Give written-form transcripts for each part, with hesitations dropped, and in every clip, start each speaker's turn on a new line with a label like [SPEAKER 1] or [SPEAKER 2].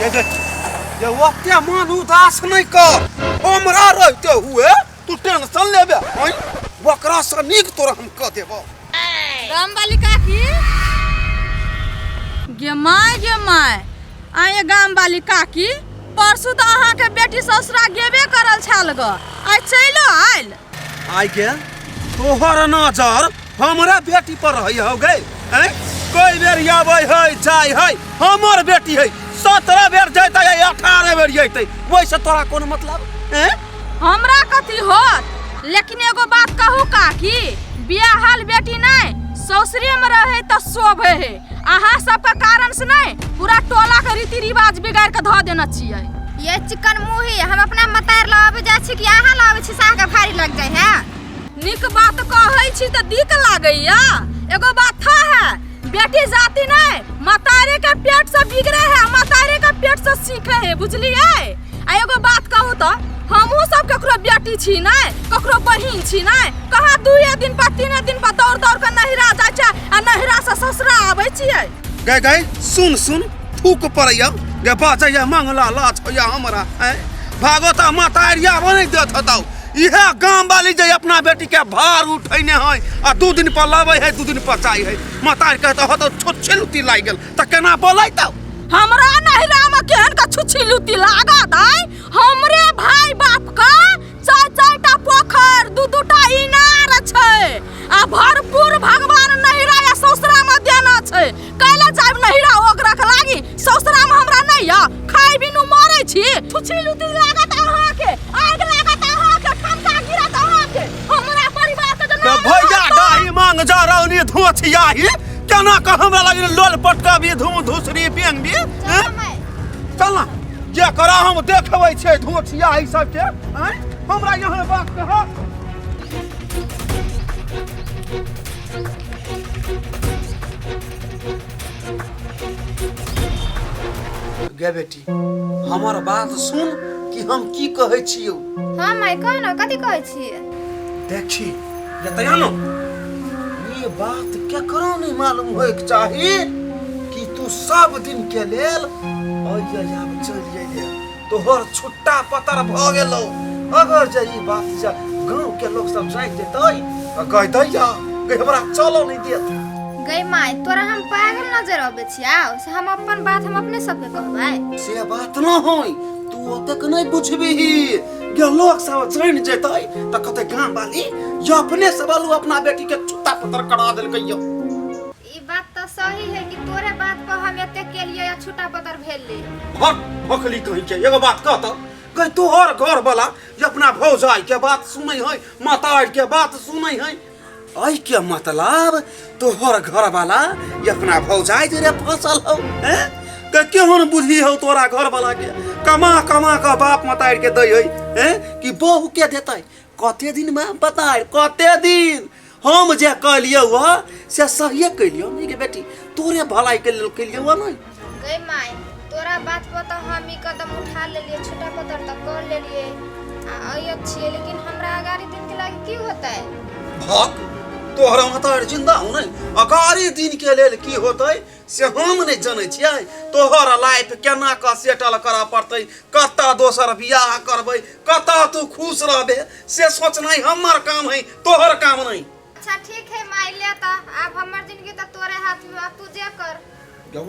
[SPEAKER 1] ये वक्ते मन उदास नहीं कर हमरा रहते हुए तू टेंशन लेबे हई वकरा से नीक तोरा हम कह देबो
[SPEAKER 2] राम वाली काकी गे माय आए गाम वाली काकी परसू तो अहाँ के बेटी ससुरा गेबे करल छल ग आई चलो आइल
[SPEAKER 1] आई के तोहर नजर हमरा बेटी पर रही हो गए हैं कोई बेर आवे है जाय है हमर बेटी है 17 बेर जैते 18 बेर जैते वैसे तोरा कोन मतलब हैं
[SPEAKER 2] हमरा कथी होत लेकिन एगो बात कहू काकी बियाहल बेटी नहीं ससुरे में रहे त शोभे है अहाँ सबके कारण से नहीं पूरा टोला के रीति रिवाज बिगाड़ के ध देना चाहिए
[SPEAKER 3] ये चिकन मुही हम अपना मतार लावे जाय छी कि अहाँ लावे छी साह के भारी लग जाय है
[SPEAKER 2] निक बात कहै छी त दिक लागैया एगो बात था है बेटी जाति नहीं मतारे के पेट से बिगड़े है मतारे के पेट से सीखे है बुझलिए आ एगो बात कहू तो हमहू सब ककरो बेटी छी नहीं ककरो बहिन छी नहीं कहाँ 2 दिन पर 3 दिन पर दौड़ दौड़ के नहिरा जाय छै आ नहिरा से ससुरा आबै छियै
[SPEAKER 1] गए सुन थूक पड़ैया गे बाजैया मंगला लाज होया हमरा हैं भागवता मतारिया बनै देत हतौ इहे गांव वाली जे अपना बेटी के भार उठैने है आ 2 दिन पर लाबै है 2 दिन पर जाय है मतार कहत हो तो छुच्छे लुती लाग गेल त केना बोलैतौ
[SPEAKER 2] हमरा नहिरा में केहन का छुच्छी लुती लागत है हमरे भाई बाप का 4-4टा पोखर 2-2टा इनार छै आ भरपूर भगवान नहिरा या ससुरा में देना छै कैला जाब नहिरा ओकरा के लागी ससुरा में हमरा नहीं या खाइ बिनु मरै छी छुच्छी लुती लागत अहाँ के आग लागत अहाँ के ठनका गिरत अहाँ के हमरा परिवार के
[SPEAKER 1] के भैया डाही मांग जा रौनी धोछियाही केना क हमरा लगे लोल पटका भी धूसरी पेंग भी चल ना जे करा हम देखबै छै धोछियाही सब के हैं हमरा यहाँ बात कह गे बेटी हमर बात सुन कि हम की कहै छियौ
[SPEAKER 3] हां माय कह न कथि कहै छी
[SPEAKER 1] देखी जतया न ये बात केकरो नहीं मालूम होय के चाही कि तू सब दिन के लेल आइया जाब चल जाइए तोहर छुट्टा पतर भ गेलो अगर जे ई बात जा गांव के लोग सब जान जेतै त कह दैया कि हमरा चलो नहीं देत
[SPEAKER 3] गई माय तोरा हम पागल नजर आबै छियौ से हम अपन बात हम अपने सबके कहबै
[SPEAKER 1] से बात न होई तू ओतक नहीं बुझबिही गे लोग सब जान जेतै त कते गांव वाली यो अपने से बोलू अपना बेटी के छुट्टा पतर करा देलकै यो
[SPEAKER 3] ई बात तो सही है कि तोरे बात पर हम एते के लिए या छुट्टा पतर भेल ले
[SPEAKER 1] हट भखली कहि के एगो बात कह त कह तोहर घर वाला जे अपना भौजाई के बात सुनै है मातार के बात सुनै है आई के मतलब तोहर घर वाला ये अपना भौजाई जे फसल हो हैं के केहन बुद्धि हो तोरा घर वाला के कमा का बाप मतार के दै है हैं कि बहू के देतै कते दिन में बता कते दिन हम जे कहलियो ह से सही कहलियो नहीं के बेटी तोरे भलाई के लेल कहलियो ह नहीं
[SPEAKER 3] गई माय तोरा बात पर तो हम ही कदम उठा लेलिए छुट्टा पतर तक कर लेलिए आ आई अच्छी लेकिन हमरा आगारी दिन के लागे की होतै
[SPEAKER 1] भक तोहरा मतार जिंदा हो नहीं अगारी दिन के लेल की होतै से हम नहीं जानै छियै तोहर लाइफ केना का सेटल करा पड़तै कत्ता दोसर बियाह करबै कत्ता तू खुश रहबे से सोचनाइ हमर काम है तोहर काम नहीं
[SPEAKER 3] अच्छा ठीक है माय ले त अब हमर जिंदगी त तोरे हाथ में अब तू जे कर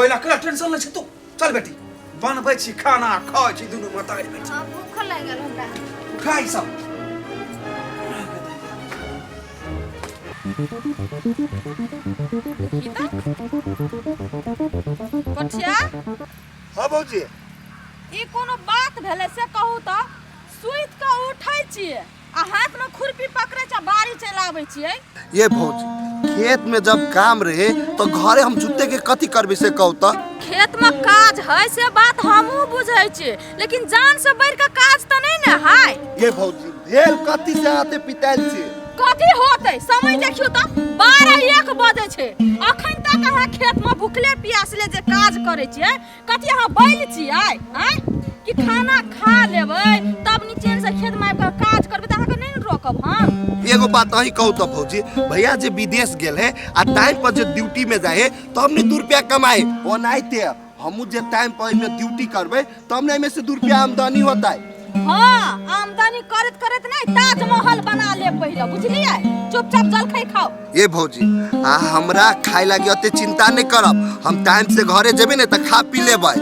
[SPEAKER 1] ओइला के टेंशन ले छ तू चल बेटी बनबै छी खाना खाइ छी दुनू मतारी बेटी
[SPEAKER 3] हां भूख लागल हमरा
[SPEAKER 1] खाइ सब
[SPEAKER 2] पछिया
[SPEAKER 1] हां भौजी
[SPEAKER 2] ई कोनो बात भेले से कहू त सुइत के उठै छियै आ हाथ में खुरपी पकड़े छ बारी चलाबै छियै
[SPEAKER 4] ये भौजी खेत में जब काम रहे तो घरे हम जुते के कथी करबे से कहू त
[SPEAKER 2] खेत में काज है से बात हमहू बुझै छी लेकिन जान से बढ़ के काज त नहीं न है
[SPEAKER 4] ये भौजी भेल कथी से आते पिताइल से
[SPEAKER 2] कथी होतै समय देखियो त 12-1 बजे छै अखन तक अहाँ खेत में भूखले प्यासले जे काज करै छियै कथी अहाँ बैल छियै हैं कि खाना खा लेबै तब नीचे से खेत में आबि काज करबै त अहाँ के नहीं रोकब हम
[SPEAKER 4] एगो बात अही कहू त भौजी भैया जे विदेश गेल है आ टाइम पर जे ड्यूटी में जाए तो हमने 2 रुपया कमाए ओनाइते हमू जे टाइम पर में ड्यूटी करबे तब ना में से 2 रुपया आमदनी होता है।
[SPEAKER 2] हाँ, आमदनी करत करत नहीं ताजमहल बना ले पहले, बुझलिए? चुपचाप जलखै खाओ।
[SPEAKER 4] ये भौजी हमरा खाए लगे ओते चिंता नहीं करब, हम टाइम से घरे जेबे ने त खा पी लेबै।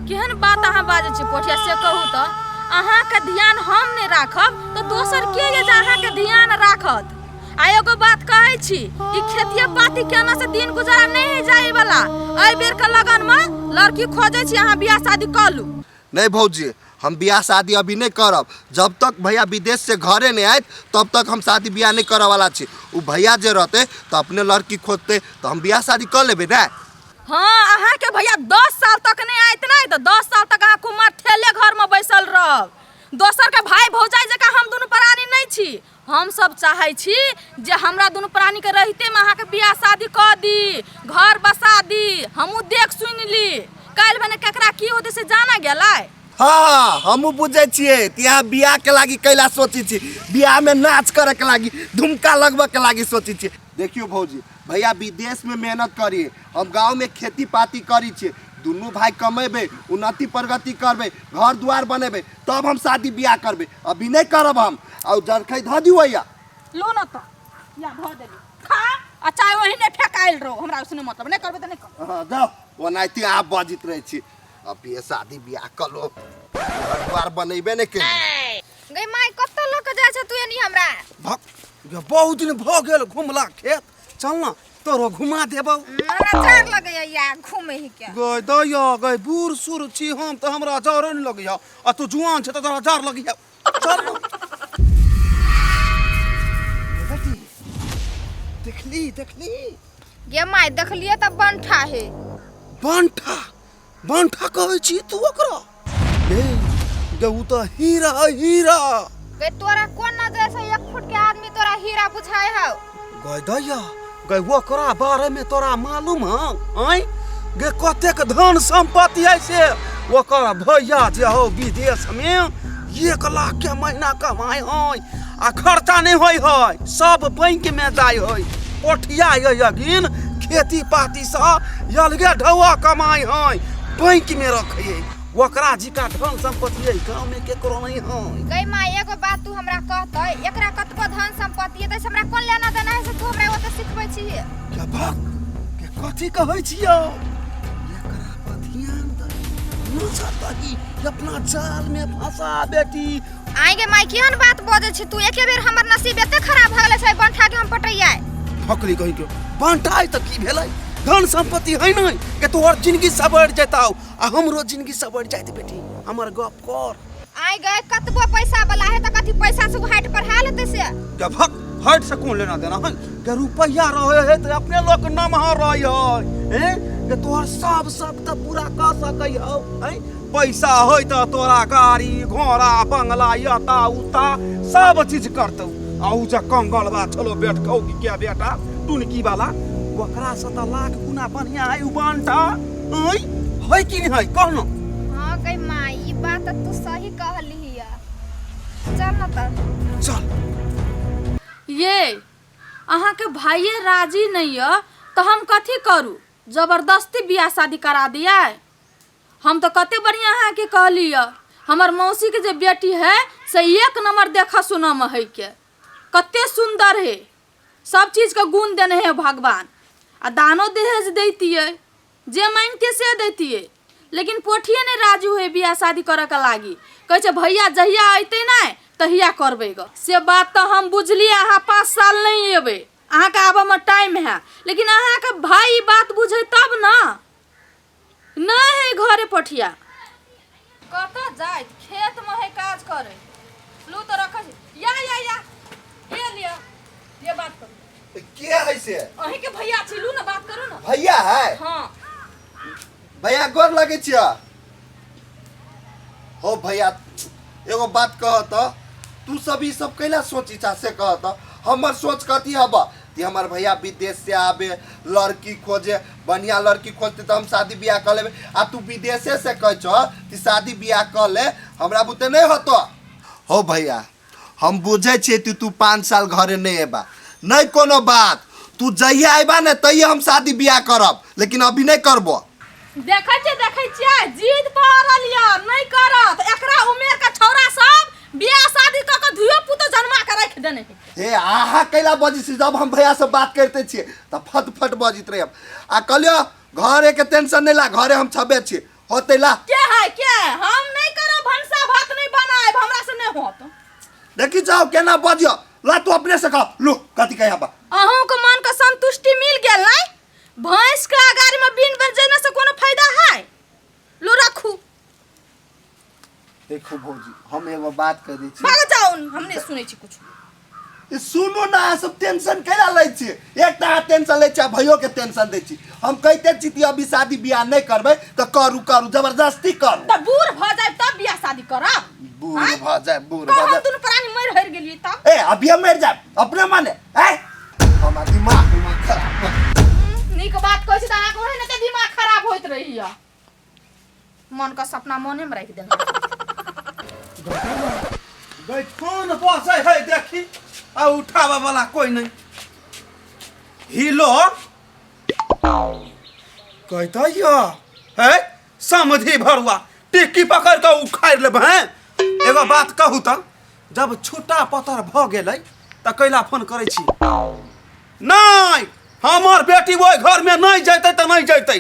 [SPEAKER 2] केहन बात अहाँ बाजै छी पोठिया, से कहू त अहाँ के ध्यान हम नहीं राखब तो दोसर के ये जे अहाँ के ध्यान राखत। आ एगो बात कहै छी, ई खेतिया पाती केना से दिन गुजारा नहीं जाए वाला। एहि बेर के लगन में लड़की खोजै छी, अहाँ बियाह शादी क लू।
[SPEAKER 4] नहीं भौजी, हम बियाह शादी अभी नहीं करब। जब तक भैया विदेश से घरे नहीं आए तब तक हम शादी बियाह नहीं करे वाला छी। उ भैया जे रहते तो अपने लड़की खोजते तो हम बियाह शादी कर लेबे ना।
[SPEAKER 2] हाँ, अहाँ के भैया 10 साल तक नहीं आइत नहीं तो 10 साल तक अहाँ कुमार ठेले घर में बैसल रहब। दोसर के भाई भौजाई जका हम दुनू प्राणी नहीं छी। हम सब चाहे छी जे हमरा दुनू प्राणी के रहते में अहाँ के बियाह शादी कर दी, घर बसा दी। हमू देख सुन ली काल भने केकरा की होते से जाना गेलै।
[SPEAKER 4] हाँ, हमू बुझे छिए यहाँ बियाह के लागी कैला सोची छी, बियाह में नाच करे के लागी, धुमका लगबे के लागी सोची छी। देखियो भौजी, भैया विदेश में मेहनत करिए, हम गांव में खेती पाती करी छी, दुनू भाई कमेबे, उन्नति प्रगति करबे, घर द्वार बनेबे, तब हम शादी बियाह करबे। अभी नहीं करब हम। और जरखै ध दियो भैया।
[SPEAKER 2] लो न त या ध देली खा, आ चाहे वही ने फेकाइल रहो, हमरा उसने मतलब नहीं करबे त नहीं कर।
[SPEAKER 4] हां जाओ, ओनाइते आप बजित रहे छी। अभी शादी बियाह कर लो, घर द्वार बनेबे ने के।
[SPEAKER 3] गई माई कत लोग जाय छ तू एनी हमरा?
[SPEAKER 1] भक, ये बहुत दिन भ गेल घुमला खेत, चल ना तोरो घुमा देबौ।
[SPEAKER 3] हमरा जार लगैया या घूमे ही के।
[SPEAKER 1] गय दया गय बूढ़ सुर छी हम त हमरा जार नहीं लगैया, आ तू जुआन छ त तोरा जार लगैया। चल ना। बेटी देखली देखली
[SPEAKER 3] गे माई देखलिए त बनठा है।
[SPEAKER 1] बांठा बांठा कहै छी तू ओकरा? ए गऊ त हीरा है, हीरा।
[SPEAKER 3] गई तोरा कोन नजर से 1 फुट के आदमी तोरा हीरा बुझाय हौ?
[SPEAKER 1] गय दया गय ओकरा बारे में तोरा मालूम है? आय गे कतेक धन संपत्ति है से ओकर भैया जे हो विदेश में 1 लाख के महीना कमाए है, आ खर्चा नहीं होय है, सब बैंक में जाय है। पोठिया यगिन खेती पाती से अलगे ढौआ कमाए है, बैंक में रखे है। ओकरा जी का धन संपत्ति है, गांव में केकरो नहीं है।
[SPEAKER 3] गई माई एगो बात तू हमरा कहतै, एकरा कतको धन संपत्ति है त हमरा कोन लेना देना है से तू हमरा ओते सिखबै छी?
[SPEAKER 1] क्या बात के कथी कहै छियो? एकरा पर ध्यान दे, न चाहती अपना जाल में फंसा बेटी।
[SPEAKER 3] आइ गे माई केहन बात बजै छी तू? एके बेर हमर नसीब एते खराब भ गेलै छै बनठा के हम पटैया।
[SPEAKER 1] फकली कहि के बांटाई त की भेलै? धन संपत्ति है नहीं के तोहर जिंदगी सबर जताओ, आ हमरो जिंदगी सबर जाइत बेटी। हमर गप कर।
[SPEAKER 3] आइ गए कतबो पैसा वाला है त कथी पैसा से हाइट पढ़ा लेते से?
[SPEAKER 1] क्या भक हट से कौन लेना देना है? के रुपया रहे है तो अपने लोग नमहर रहे है, के तोहर सब त पूरा कर सकै हो है। पैसा है तो तोरा गाड़ी घोड़ा बंगला याता उता सब चीज करतौ। आ उ जे कंगल बा चलो बैठ कहू कि क्या बेटा टुनकी वाला ओकरा से त लाख गुना बढ़िया है उ बांटा है कि नहीं है कहनो?
[SPEAKER 3] हां गई माई ई बात तू सही कहली हिया। चल न त
[SPEAKER 1] चल।
[SPEAKER 2] ये अहाँ के भाइये राजी नहीं है तो हम कथी करू? जबरदस्ती बियाह शादी करा दिया। हम तो कते बढ़िया अहाँ के कहली है, हमर मौसी के जे बेटी है से 1 नंबर देखा सुना में है के, कते सुंदर है, सब चीज का गुण देने है भगवान। आ दानो दहेज देती है, जे मांगते से देती है, लेकिन पोठिए ने राजी हुए बियाह शादी करे के लागी। कहे भैया जहिया अते ना तहिया करबे ग। से बात तो हम बुझलिए, अहाँ 5 साल नहीं अबे, अहाँ के आबे में टाइम है, लेकिन अहाँ के भाई बात बुझे तब ना नहीं है घरे पोठिया। कता जाए खेत में है काज करे, लू तो रख या ये लिया, ये बात करो।
[SPEAKER 4] क्या है से?
[SPEAKER 2] अही के भैया छिलू ना, बात करू ना।
[SPEAKER 4] भैया है?
[SPEAKER 2] हां
[SPEAKER 4] भैया गोर लगे छिया। हो भैया एगो बात कहत, तू सब ई सब कैला सोची चा से कहत? हमर सोच कथी हबा कि हमर भैया विदेश से आवे, लड़की खोजे, बढ़िया लड़की खोजते तो हम शादी बियाह कर लेबे। आ तू विदेशे से कह छ कि शादी बियाह कर ले, हमरा बुते नहीं होतो। हो भैया हम बुझे छे तू 5 साल घरे नहीं एबा, नहीं कोनो बात, तू जहिया आइबा ने तहिया हम शादी बियाह करब, लेकिन अभी नहीं करबो।
[SPEAKER 2] देखै छियै जिद पड़ल य नहीं करत एकरा उमेर का छौरा सब बियाह शादी क के धुयो पुतो जन्मा के रख देने
[SPEAKER 4] हे आहा कैला बजी से जब हम भैया से बात करते छिए त फट फट बजित रहे आ कहलियो घरे के टेंशन नहीं ला घरे हम छबे छिए होते ला
[SPEAKER 2] के हम नहीं करो भंसा भात नहीं बनाए हमरा से नहीं होत
[SPEAKER 4] देखी जाओ केना बजियो ला तू अपने से कह लो कथि कह बा
[SPEAKER 2] अहूं के मन का संतुष्टि मिल गेल नहीं भैंस के अगाड़ी में बिन बजने से कोनो फायदा है लो रखू
[SPEAKER 4] देखो भौजी हम एगो बात कर दै छी
[SPEAKER 2] भाग जाओ हम नहीं सुनै छी कुछ
[SPEAKER 4] सुनो ना सब टेंशन कैला लै छी एकटा टेंशन लै छी भयो के टेंशन दै छी हम कहते छी कि अभी शादी बियाह नहीं करबै त करू जबरदस्ती करू
[SPEAKER 2] त बूढ़ भ जाय तब बियाह शादी करब
[SPEAKER 4] बूढ़ भ जाय
[SPEAKER 2] हम दुनु प्राणी मर हर गेलिए तब
[SPEAKER 4] ए अभी हम मर जाब अपने माने ए हमरा दिमाग खराब
[SPEAKER 2] नीक बात कहै छी त अहाँ कहै न त दिमाग खराब होइत रहिया मन का सपना मने में राख देना
[SPEAKER 1] गई कौन बसे है देखी आ उठावा वाला कोई नहीं हिलो कहता यो है समझी भरुआ टिक्की पकड़ के उखाड़ लेब हैं एगो बात कहू त जब छूटा पतर भ गेलै त कैला फोन करे छी नहीं हमर बेटी वो घर में नहीं जैते त नहीं जैते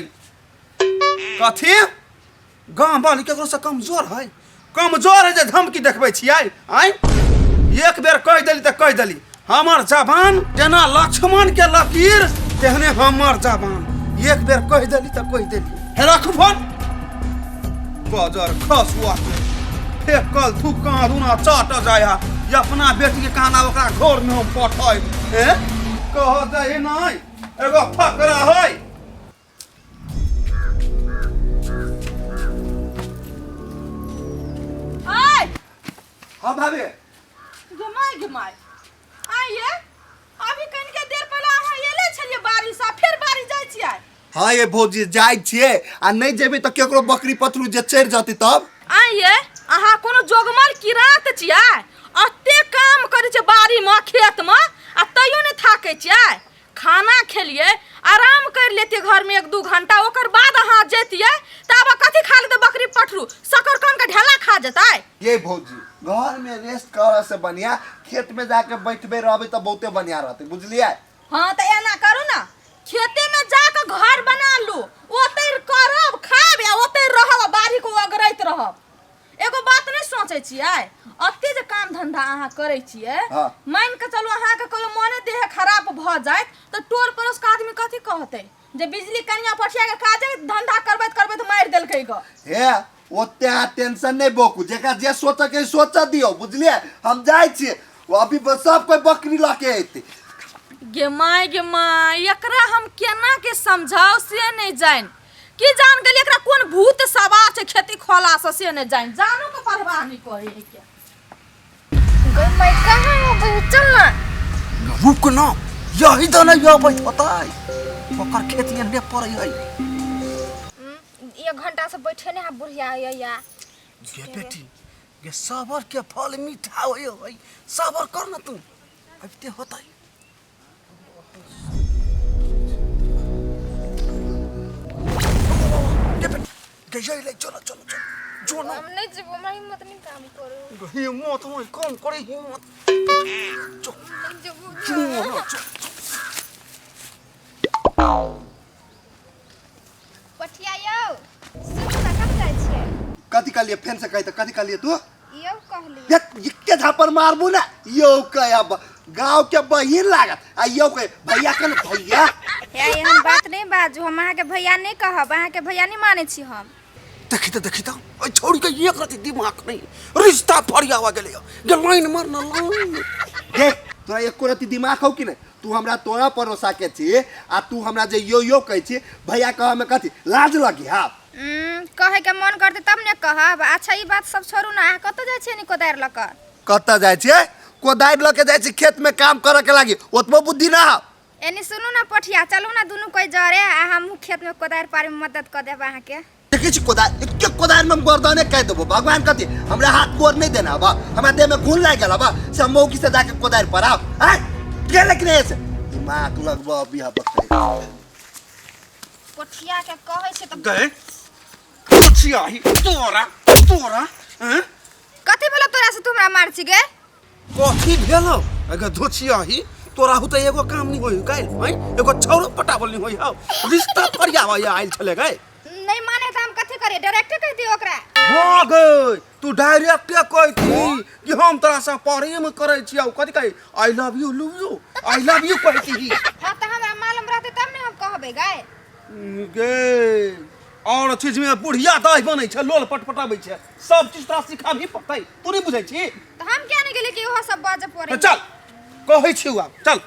[SPEAKER 1] कथी गांव वाली केकरो से कमजोर है जे धमकी देखबै छियै आइ एक बेर कह देली त कह देली हमर जबान जेना लक्ष्मण के लकीर तेहने हमर जबान एक बेर कह देली त कह देली हे रख फोन बाजार खसुआ फेकल थुका रुना चाट जाया ये अपना बेटी के कहना ओकरा घर में हम पठाई ए कह दे नहीं एगो फकरा है हाँ भाभी
[SPEAKER 2] घुमाई आइए अभी कनिके देर पहले अहाँ एले छलिए बारिश आ फिर बारिश जाइ छियै
[SPEAKER 4] हाँ ये भौजी जाय छिए आ नहीं जेबे त केकरो बकरी पतरू जे चढ़ जाती तब
[SPEAKER 2] आइए अहाँ कोनो जोगमर किरात छियै अत्ते काम करै छै बाड़ी में खेत में आ तैयो नहीं थाकै छियै खाना खेलिए आराम कर लेते घर में 1-2 घंटा ओकर बाद अहाँ जेतिए तब कथि खा लेते बकरी पठरू सकरकन का ढेला खा जतै
[SPEAKER 4] ये भौजी घर में रेस्ट करे से बढ़िया खेत में जाके बैठबे रहबे त बहुते बढ़िया रहते बुझलिए
[SPEAKER 2] हां त एना करू ना खेते में जाके घर बना लू ओतै करब खाब या ओतै रहब बाड़ी को अगरैत रहब एगो बात नहीं सोचे छियै अत्ते जे काम धंधा अहाँ करे छियै मान के चलू अहाँ के कोई मने देह खराब भ जाय त टोल पड़ोस के आदमी कथि कहतै जे बिजली कनिया पठिया के काजे धंधा करबैत मार देलकै ग
[SPEAKER 4] हे ओते टेंशन नहीं बोकू जेका जे सोचे के सोच दियो बुझलिए हम जाय छी वो अभी सब कोई बकरी लाके आते
[SPEAKER 2] गे माय एकरा हम केना के समझाओ से नहीं जान की जान गेली एकरा कोन भूत सवार छै खेती खोला से नहीं जान जानो के परवाह नहीं करे के
[SPEAKER 3] गई मैं कहां हो चल ना
[SPEAKER 1] रुक ना यही तो नहीं यो बैठता है ओकर खेतिया ने पड़ै है
[SPEAKER 3] 1 घंटा से बैठे ने बुढ़िया या
[SPEAKER 1] गे बेटी ये सबर के फल मीठा होय है सबर कर ना तू अबते होता है ले चलो जो ना
[SPEAKER 3] हम नहीं जब हमारी हिम्मत नहीं काम करो
[SPEAKER 1] हिम्मत होय कम करे हिम्मत जो
[SPEAKER 3] पठिया यो सुन ना कब जाय छियै
[SPEAKER 4] कथि का लिए फैन से कहि त कथि का लिए तू
[SPEAKER 3] यो कहली
[SPEAKER 4] ये झापर मारबू ना यो कहब गांव के बहिन लागत आ यो कह भैया के भैया
[SPEAKER 3] हे हम बात नहीं बाजू हम अहाँ के भैया नहीं कहब अहाँ के भैया नहीं माने छी हम
[SPEAKER 1] देखी तो ओइ छोड़ के एक रति दिमाग नहीं रिश्ता फरियावा गेले गे लाइन मारना लाइन
[SPEAKER 4] देख तोरा एको रति दिमाग हो कि नहीं तू हमरा तोरा परोसा के छी आ तू हमरा जे यो कहै छी भैया कह में कथि लाज लगी हां
[SPEAKER 3] कहे के मन करते तब ने कहब अच्छा ई बात सब छोड़ू ना कत जाय छी नि कोदार ल कर
[SPEAKER 4] कत जाय छी कोदार ल के जाय छी खेत में काम करे के लागी ओतबो बुद्धि ना
[SPEAKER 3] एनी सुनू ना पठिया चलू ना दुनु कोई जरे आ हम खेत में कोदार पारे में मदद कर देब अहाँ के
[SPEAKER 4] देखै छी कोदार एक कोदार में गर्दने कह देबो भगवान कथि हमरा हाथ कोर नहीं देना बा हमरा देह में खून लाग गेला बा से मौकी से जाके कोदार पर आओ हैं के लेकिन ऐसे दिमाग लगबो बिहा बकरे
[SPEAKER 3] पोठिया के कहै छै त
[SPEAKER 1] गए धोछियाही तोरा तोरा हैं
[SPEAKER 3] कथि भेलो तोरा से तुमरा मार छी गे
[SPEAKER 1] कथी भेलो अगर धोछियाही तोरा हो त एगो काम नहीं होई काल हैं एगो छौरो पटावल नहीं होई हौ रिश्ता फरियावा आइल छले गए
[SPEAKER 3] नहीं माने त हम कथि करे डायरेक्ट कह दियो ओकरा
[SPEAKER 1] हो गए तू डायरेक्ट कहती कि हम तोरा से प्रेम करे छियौ कथि कहे आई लव यू कहती
[SPEAKER 3] हां त हमरा मालूम रहते तब ने हम कहबे गे
[SPEAKER 1] गे और चीज में बुढ़िया दही बनै छै लोल पटपटाबै छै सब चीज तोरा सिखाबी पड़तै तू नहीं बुझै छी
[SPEAKER 3] त हम क्या नहीं गेले कि ओहो सब बाजे पड़े
[SPEAKER 1] चल कहै छी आब चल